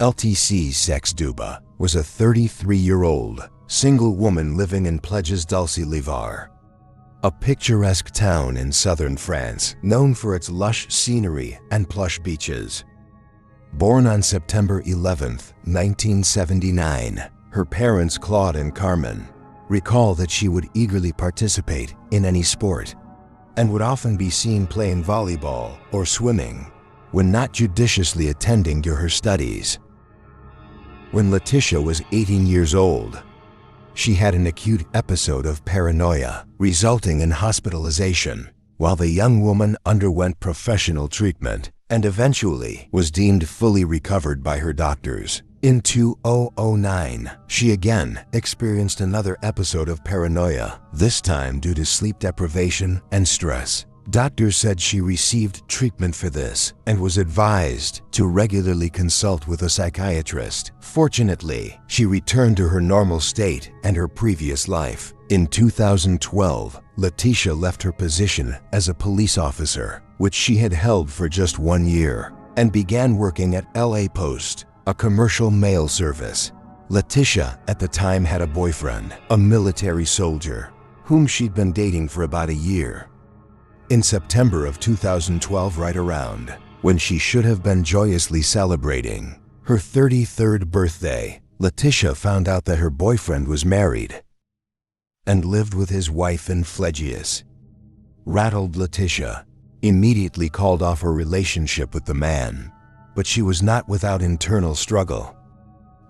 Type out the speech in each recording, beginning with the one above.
Lae titia Czuba was a 33-year-old single woman living in Plage-Dulce-Livar, a picturesque town in southern France known for its lush scenery and plush beaches. Born on September 11, 1979, her parents, Claude and Carmen, recall that she would eagerly participate in any sport and would often be seen playing volleyball or swimming when not judiciously attending to her studies. When Laetitia was 18 years old, she had an acute episode of paranoia, resulting in hospitalization, while the young woman underwent professional treatment and eventually was deemed fully recovered by her doctors. In 2009, she again experienced another episode of paranoia, this time due to sleep deprivation and stress. Doctors said she received treatment for this and was advised to regularly consult with a psychiatrist. Fortunately, she returned to her normal state and her previous life. In 2012, Laetitia left her position as a police officer, which she had held for just 1 year, and began working at LA Post, a commercial mail service. Laetitia at the time had a boyfriend, a military soldier, whom she'd been dating for about a year. In September of 2012, right around when she should have been joyously celebrating her 33rd birthday, Laetitia found out that her boyfriend was married and lived with his wife in Flegius. Rattled, Laetitia immediately called off her relationship with the man, but she was not without internal struggle.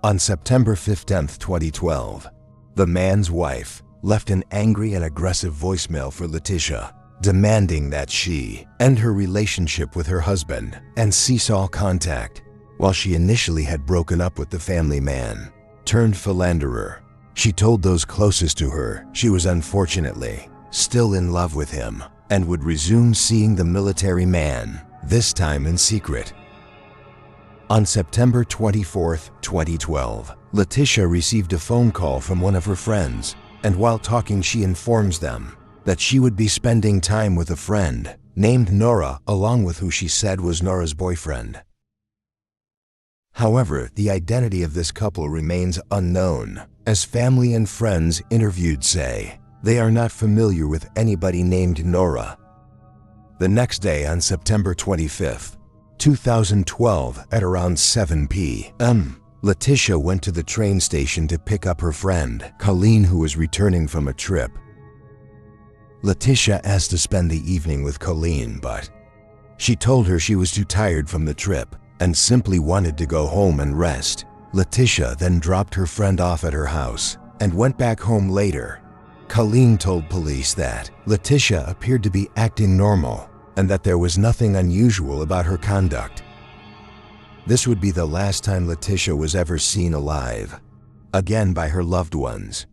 On September 15, 2012, the man's wife left an angry and aggressive voicemail for Laetitia, demanding that she end her relationship with her husband and cease all contact. While she initially had broken up with the family man turned philanderer, she told those closest to her she was unfortunately still in love with him and would resume seeing the military man, this time in secret. On September 24, 2012, Laetitia received a phone call from one of her friends, and while talking she informs them that she would be spending time with a friend named Nora, along with who she said was Nora's boyfriend. However, the identity of this couple remains unknown, as family and friends interviewed say they are not familiar with anybody named Nora. The next day, on September 25, 2012, at around 7 p.m., Laetitia went to the train station to pick up her friend, Colleen, who was returning from a trip. Laetitia asked to spend the evening with Colleen, but she told her she was too tired from the trip and simply wanted to go home and rest. Laetitia then dropped her friend off at her house and went back home later. Colleen told police that Laetitia appeared to be acting normal and that there was nothing unusual about her conduct. This would be the last time Laetitia was ever seen alive again by her loved ones.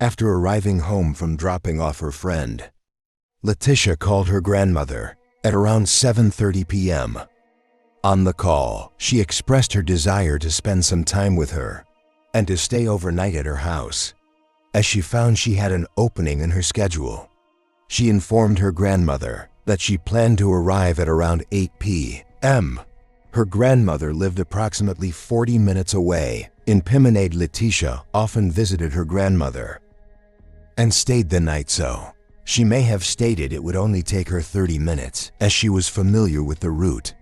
After arriving home from dropping off her friend, Laetitia called her grandmother at around 7:30 p.m. On the call, she expressed her desire to spend some time with her and to stay overnight at her house, as she found she had an opening in her schedule. She informed her grandmother that she planned to arrive at around 8 p.m. Her grandmother lived approximately 40 minutes away in Pimenade. Laetitia often visited her grandmother and stayed the night, so she may have stated it would only take her 30 minutes, as she was familiar with the route.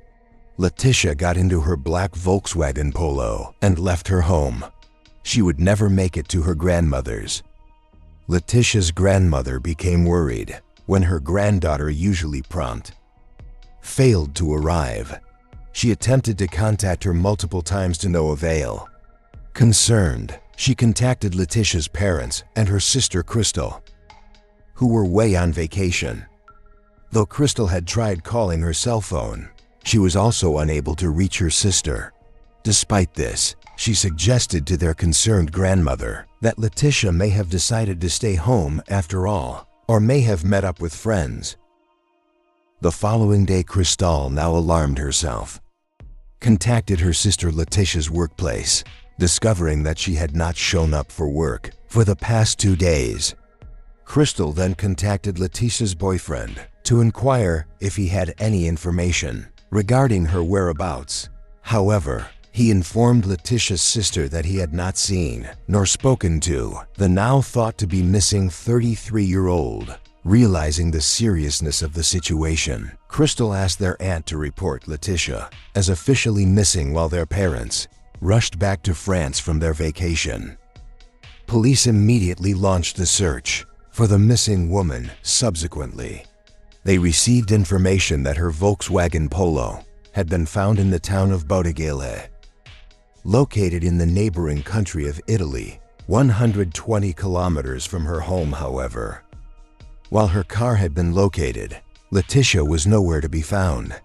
Laetitia got into her black Volkswagen Polo and left her home. She would never make it to her grandmother's. Laetitia's grandmother became worried when her granddaughter, usually prompt, failed to arrive. She attempted to contact her multiple times to no avail. Concerned, she contacted Laetitia's parents and her sister Crystal, who were away on vacation. Though Crystal had tried calling her cell phone, she was also unable to reach her sister. Despite this, she suggested to their concerned grandmother that Laetitia may have decided to stay home after all, or may have met up with friends. The following day, Crystal, now alarmed herself, contacted her sister Laetitia's workplace, discovering that she had not shown up for work for the past 2 days. Crystal then contacted Laetitia's boyfriend to inquire if he had any information regarding her whereabouts. However, He informed Lae titia's sister that he had not seen nor spoken to the now thought to be missing 33-year-old. Realizing the seriousness of the situation, Crystal asked their aunt to report Lae titia as officially missing while their parents rushed back to France from their vacation. Police immediately launched the search for the missing woman. Subsequently, they received information that her Volkswagen Polo had been found in the town of Bottigale, located in the neighboring country of Italy, 120 kilometers from her home. However, while her car had been located, Lae titia was nowhere to be found.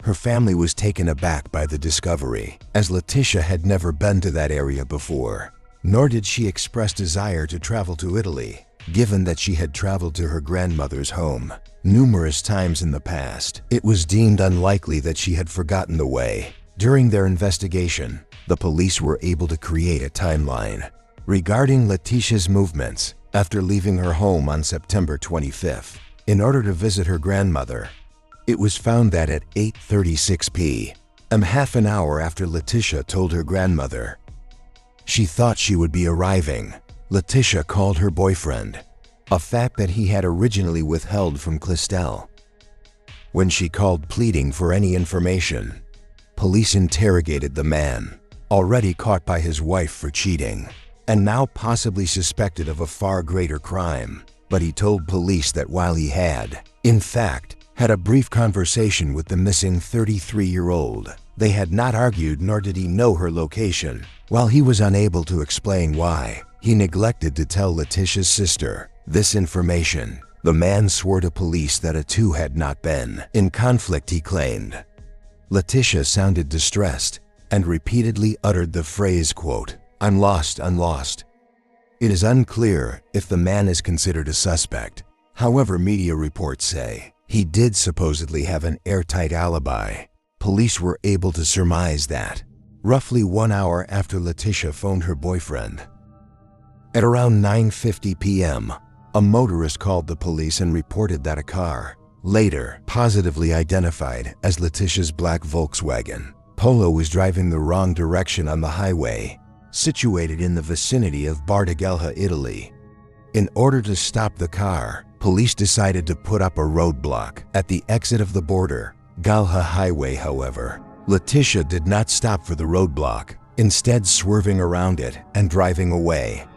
Her family was taken aback by the discovery, as Lae titia had never been to that area before, nor did she express desire to travel to Italy, given that she had traveled to her grandmother's home numerous times in the past. It was deemed unlikely that she had forgotten the way. During their investigation, the police were able to create a timeline regarding Lae titia's movements after leaving her home on September 25th in order to visit her grandmother. It was found that at 8:36 p.m., half an hour after Lae titia told her grandmother she thought she would be arriving, Lae titia called her boyfriend, a fact that he had originally withheld from Clistel. When she called pleading for any information, police interrogated the man, already caught by his wife for cheating, and now possibly suspected of a far greater crime. But he told police that while he had, in fact, had a brief conversation with the missing 33-year-old, they had not argued nor did he know her location. While he was unable to explain why he neglected to tell Lae titia's sister this information, the man swore to police that the two had not been in conflict. He claimed Lae titia sounded distressed and repeatedly uttered the phrase, quote, "I'm lost, I'm lost." It is unclear if the man is considered a suspect. However, media reports say he did supposedly have an airtight alibi. Police were able to surmise that roughly 1 hour after Lae titia phoned her boyfriend, at around 9:50 p.m., a motorist called the police and reported that a car, later positively identified as Lae titia's black Volkswagen Polo, was driving the wrong direction on the highway situated in the vicinity of Bottigale, Italy. In order to stop the car, police decided to put up a roadblock at the exit of the border Galha Highway. However, Lae titia did not stop for the roadblock, instead swerving around it and driving away.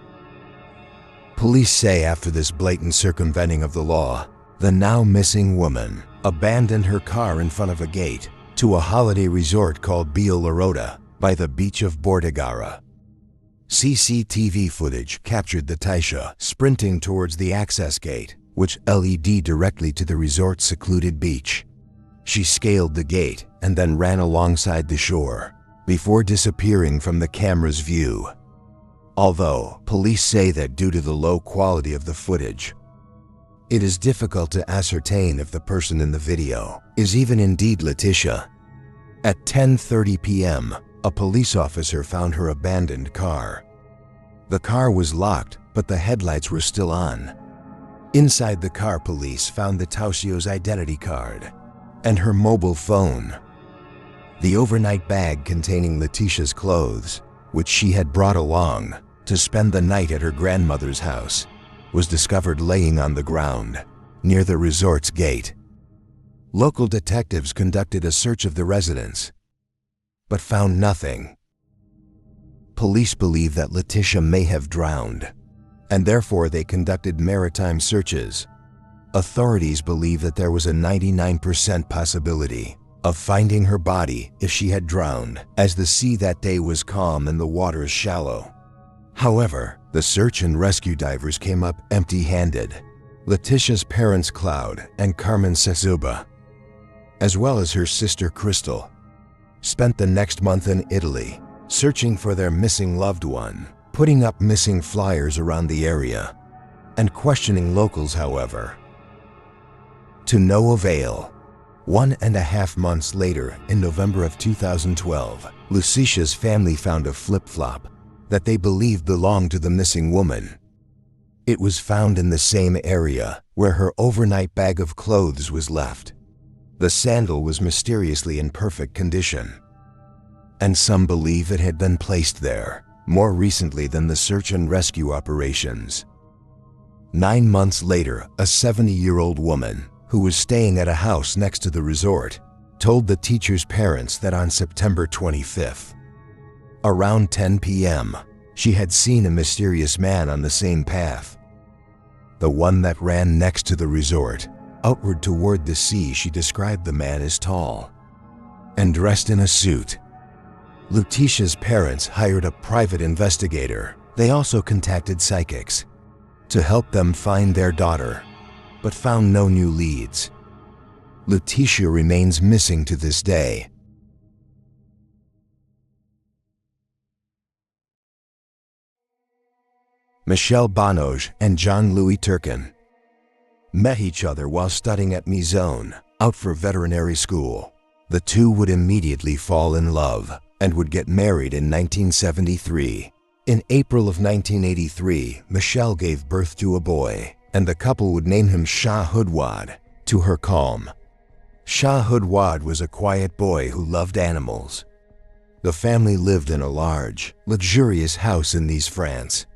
Police say after this blatant circumventing of the law, the now missing woman abandoned her car in front of a gate to a holiday resort called Via La Rota by the beach of Bortigara. CCTV footage captured the Taisha sprinting towards the access gate, which led directly to the resort's secluded beach. She scaled the gate and then ran alongside the shore before disappearing from the camera's view. Although police say that due to the low quality of the footage, it is difficult to ascertain if the person in the video is even indeed Lae titia. At 10:30 p.m., a police officer found her abandoned car. The car was locked, but the headlights were still on. Inside the car, police found the Tausio's identity card and her mobile phone. The overnight bag containing Lae titia's clothes, which she had brought along to spend the night at her grandmother's house, was discovered laying on the ground near the resort's gate. Local detectives conducted a search of the residence, but found nothing. Police believe that Lae titia may have drowned, and therefore they conducted maritime searches. Authorities believe that there was a 99% possibility of finding her body if she had drowned, as the sea that day was calm and the waters shallow. However, the search and rescue divers came up empty-handed. Lae titia's parents, Claude and Carmen Czuba, as well as her sister Crystal, spent the next month in Italy searching for their missing loved one, putting up missing flyers around the area and questioning locals. However, to no avail. 1.5 months later, in November of 2012, Lae titia's family found a flip-flop that they believed belonged to the missing woman. It was found in the same area where her overnight bag of clothes was left. The sandal was mysteriously in perfect condition. and some believe it had been placed there more recently than the search and rescue operations. 9 months later, a 70-year-old woman who was staying at a house next to the resort told the teacher's parents that on September 25th, around 10 p.m., she had seen a mysterious man on the same path, the one that ran next to the resort. Outward toward the sea, she described the man as tall and dressed in a suit. Lae titia's parents hired a private investigator. They also contacted psychics to help them find their daughter, but found no new leads. Lae titia remains missing to this day. Michel Bonauge and Jean-Louis Turquin met each other while studying at Maison, out for veterinary school. The two would immediately fall in love and would get married in 1973. In April of 1983, Michel gave birth to a boy, and the couple would name him Edouard, to her calm. Edouard was a quiet boy who loved animals. The family lived in a large, luxurious house in Nice, France.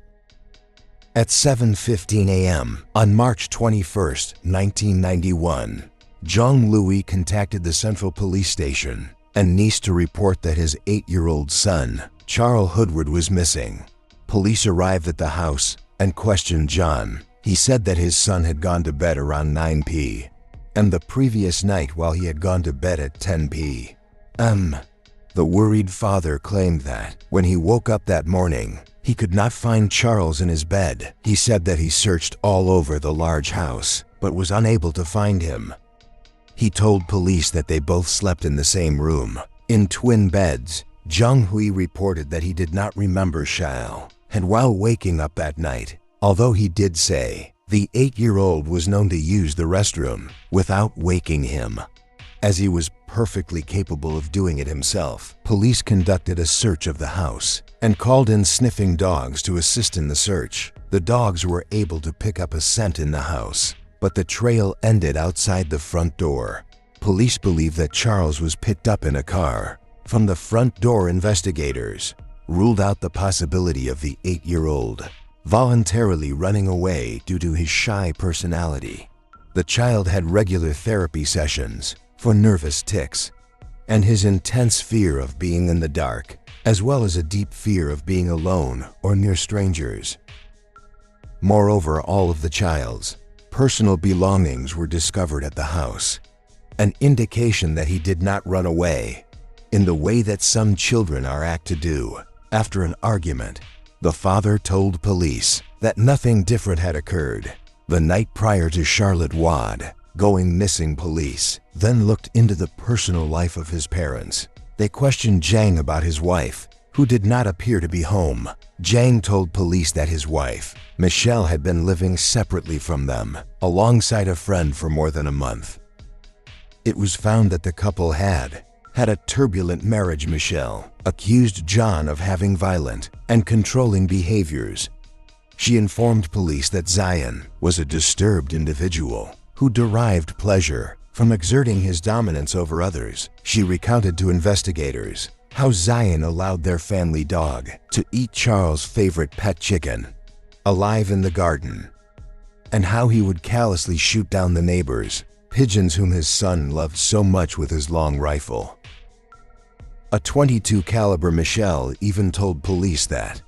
At 7:15 a.m. on March 21, 1991, Jean-Louis contacted the Central Police Station in Nice to report that his 8-year-old son, Charles Edouard, was missing. Police arrived at the house and questioned John. He said that his son had gone to bed around 9 p.m. and the previous night while he had gone to bed at 10 p.m. The worried father claimed that when he woke up that morning, he could not find Charles in his bed. He said that he searched all over the large house, but was unable to find him. He told police that they both slept in the same room, in twin beds. Jean-Louis reported that he did not remember Charles, and while waking up that night, although he did say the 8-year-old was known to use the restroom without waking him, as he was perfectly capable of doing it himself. Police conducted a search of the house and called in sniffing dogs to assist in the search. The dogs were able to pick up a scent in the house, but the trail ended outside the front door. Police believe that Charles was picked up in a car. From the front door, investigators ruled out the possibility of the 8-year-old voluntarily running away due to his shy personality. The child had regular therapy sessions for nervous tics, and his intense fear of being in the dark, as well as a deep fear of being alone or near strangers. Moreover, all of the child's personal belongings were discovered at the house, an indication that he did not run away in the way that some children are apt to do. After an argument, the father told police that nothing different had occurred the night prior to Edouard going missing. Police then looked into the personal life of his parents. They questioned Zhang about his wife, who did not appear to be home. Zhang told police that his wife, Michelle, had been living separately from them, alongside a friend for more than a month. It was found that the couple had a turbulent marriage. Michelle accused John of having violent and controlling behaviors. She informed police that Zion was a disturbed individual who derived pleasure from exerting his dominance over others. She recounted to investigators how Zion allowed their family dog to eat Charles' favorite pet chicken alive in the garden, and how he would callously shoot down the neighbors' pigeons whom his son loved so much with his long rifle. A .22 caliber. Michelle even told police that,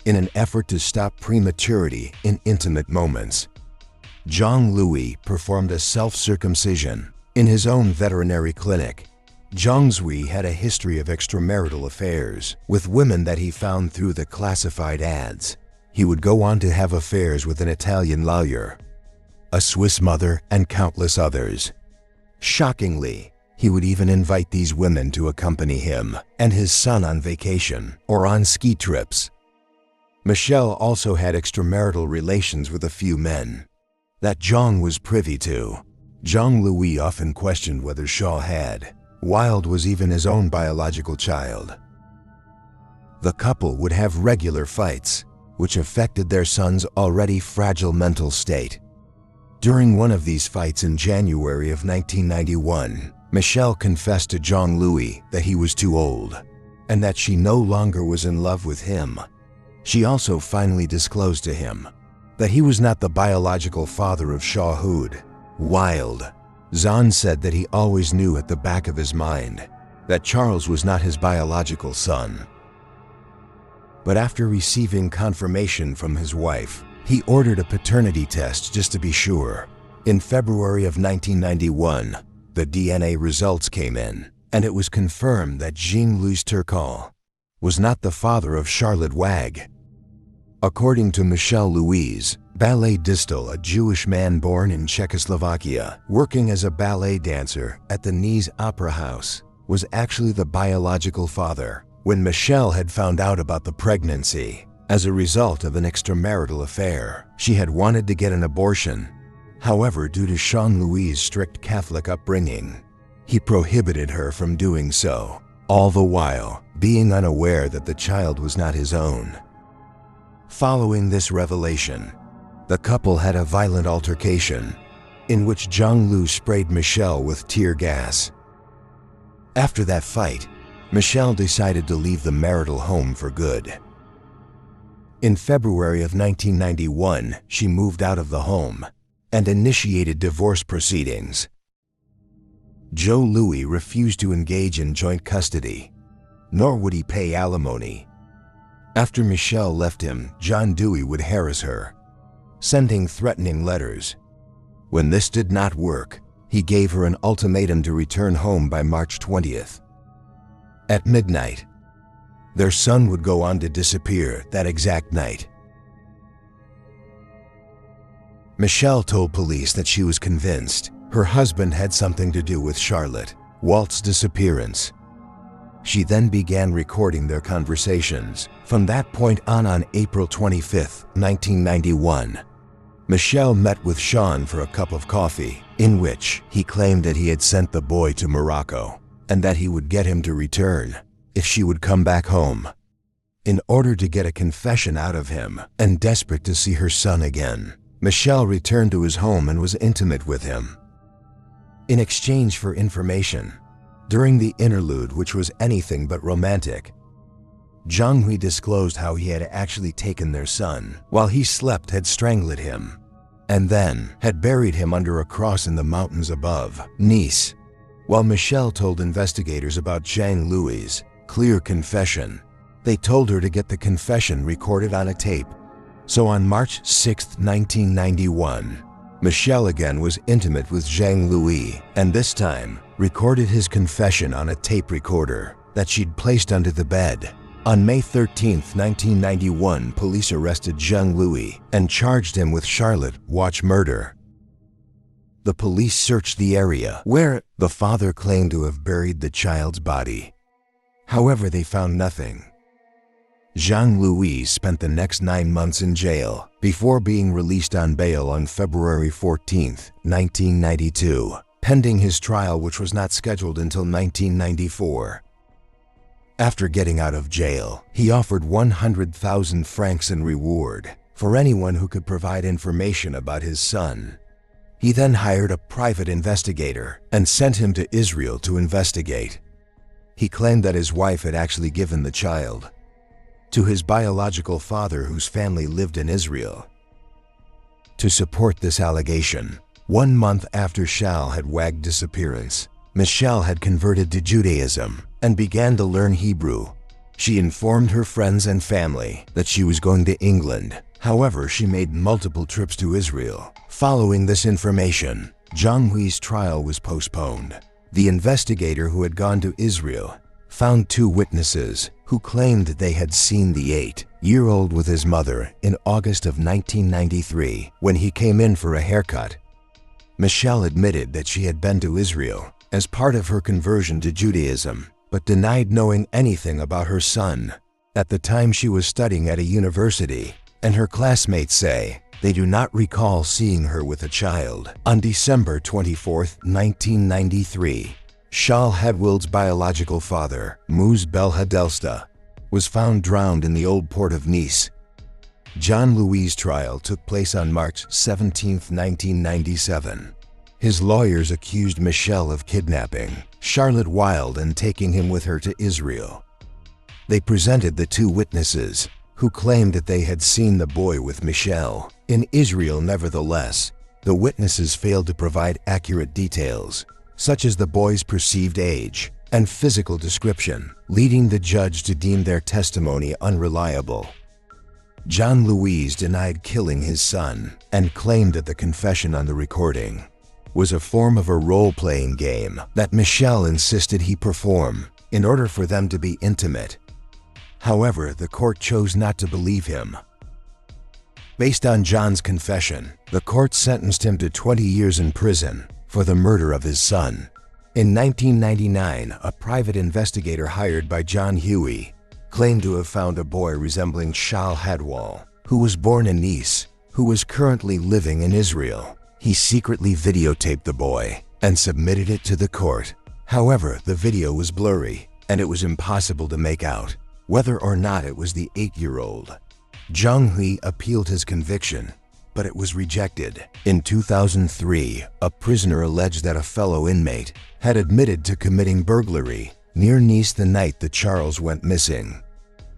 in an effort to stop prematurity in intimate moments, Jean-Louis performed a self-circumcision in his own veterinary clinic. Jean-Louis had a history of extramarital affairs with women that he found through the classified ads. He would go on to have affairs with an Italian lawyer, a Swiss mother, and countless others. Shockingly, he would even invite these women to accompany him and his son on vacation or on ski trips. Michelle also had extramarital relations with a few men that Jean was privy to. Jean-Louis often questioned whether Wild was even his own biological child. The couple would have regular fights, which affected their son's already fragile mental state. During one of these fights in January of 1991, Michelle confessed to Jean-Louis that he was too old and that she no longer was in love with him. She also finally disclosed to him that he was not the biological father of Shahud. Wild. Zahn said that he always knew at the back of his mind that Charles was not his biological son. But after receiving confirmation from his wife, he ordered a paternity test just to be sure. In February of 1991, the DNA results came in, and it was confirmed that Jean-Louis Turcal was not the father of Charlotte Wag. According to Michel Louise, Ballet Distel, a Jewish man born in Czechoslovakia, working as a ballet dancer at the Nice Opera House, was actually the biological father when Michelle had found out about the pregnancy. As a result of an extramarital affair, she had wanted to get an abortion. However, due to Jean-Louis' strict Catholic upbringing, he prohibited her from doing so, all the while being unaware that the child was not his own. Following this revelation, the couple had a violent altercation in which Jean-Louis sprayed Michelle with tear gas. After that fight, Michelle decided to leave the marital home for good. In February of 1991, she moved out of the home and initiated divorce proceedings. Joe Louis refused to engage in joint custody, nor would he pay alimony. After Michelle left him, John Dewey would harass her, sending threatening letters. When this did not work, he gave her an ultimatum to return home by March 20th. At midnight, their son would go on to disappear that exact night. Michelle told police that she was convinced her husband had something to do with Charlotte Walt's disappearance. She then began recording their conversations. From that point on April 25, 1991, Michelle met with Sean for a cup of coffee, in which he claimed that he had sent the boy to Morocco and that he would get him to return if she would come back home. In order to get a confession out of him and desperate to see her son again, Michelle returned to his home and was intimate with him. In exchange for information, during the interlude, which was anything but romantic, Jean-Louis disclosed how he had actually taken their son while he slept, had strangled him, and then had buried him under a cross in the mountains above Nice. While Michelle told investigators about Jean-Louis' clear confession, they told her to get the confession recorded on a tape. So on March 6, 1991, Michelle again was intimate with Jean-Louis, and this time recorded his confession on a tape recorder that she'd placed under the bed. On May 13, 1991, police arrested Jean-Louis and charged him with Charlotte Watch murder. The police searched the area where the father claimed to have buried the child's body. However, they found nothing. Jean-Louis spent the next 9 months in jail before being released on bail on February 14, 1992, pending his trial, which was not scheduled until 1994. After getting out of jail, he offered 100,000 francs in reward for anyone who could provide information about his son. He then hired a private investigator and sent him to Israel to investigate. He claimed that his wife had actually given the child to his biological father, whose family lived in Israel. To support this allegation, 1 month after Charles had Wag's disappearance, Michelle had converted to Judaism and began to learn Hebrew. She informed her friends and family that she was going to England. However, she made multiple trips to Israel. Following this information, Jean-Louis' trial was postponed. The investigator who had gone to Israel found 2 witnesses who claimed they had seen the 8-year-old with his mother in August of 1993 when he came in for a haircut. Michelle admitted that she had been to Israel as part of her conversion to Judaism, but denied knowing anything about her son. At the time, she was studying at a university, and her classmates say they do not recall seeing her with a child. On December 24, 1993, Charles Hadwild's biological father, Mouz Belhadelsta, was found drowned in the old port of Nice. Jean-Louis' trial took place on March 17, 1997. His lawyers accused Michelle of kidnapping Charlotte Wild and taking him with her to Israel. They presented the two witnesses, who claimed that they had seen the boy with Michelle. In Israel, nevertheless, the witnesses failed to provide accurate details, such as the boy's perceived age and physical description, leading the judge to deem their testimony unreliable. John Louis denied killing his son and claimed that the confession on the recording was a form of a role-playing game that Michelle insisted he perform in order for them to be intimate. However, the court chose not to believe him. Based on John's confession, the court sentenced him to 20 years in prison for the murder of his son. In 1999, a private investigator hired by John Huey claimed to have found a boy resembling Shal Hadwal, who was born in Nice, who was currently living in Israel. He secretly videotaped the boy and submitted it to the court. However, the video was blurry, and it was impossible to make out whether or not it was the 8-year-old. John Hui appealed his conviction, but it was rejected. In 2003, a prisoner alleged that a fellow inmate had admitted to committing burglary near Nice the night that Charles went missing.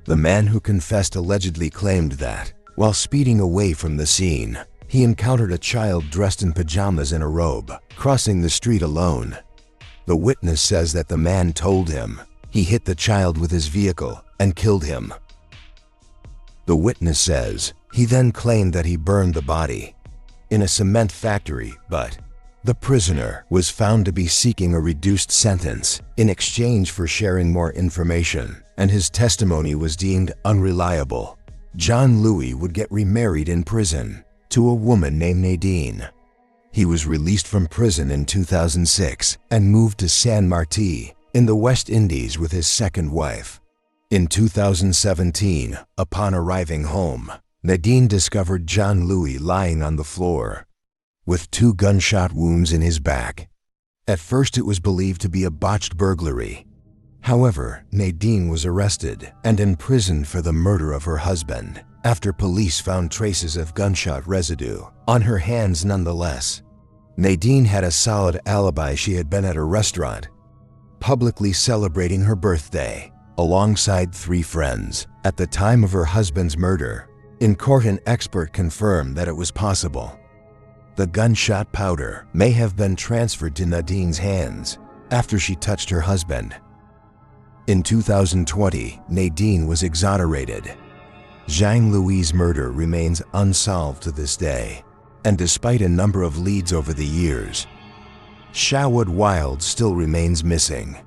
The man who confessed allegedly claimed that, while speeding away from the scene, he encountered a child dressed in pajamas and a robe, crossing the street alone. The witness says that the man told him he hit the child with his vehicle and killed him. The witness says he then claimed that he burned the body in a cement factory, but the prisoner was found to be seeking a reduced sentence in exchange for sharing more information, and his testimony was deemed unreliable. John Louis would get remarried in prison to a woman named Nadine. He was released from prison in 2006 and moved to San Martin in the West Indies with his second wife. In 2017, upon arriving home, Nadine discovered John Louis lying on the floor with 2 gunshot wounds in his back. At first, it was believed to be a botched burglary. However, Nadine was arrested and imprisoned for the murder of her husband after police found traces of gunshot residue on her hands nonetheless. Nadine had a solid alibi. She had been at a restaurant, publicly celebrating her birthday, alongside 3 friends at the time of her husband's murder. In court, an expert confirmed that it was possible the gunshot powder may have been transferred to Nadine's hands after she touched her husband. In 2020, Nadine was exonerated. Jean Louis' murder remains unsolved to this day, and despite a number of leads over the years, Sherwood Wild still remains missing.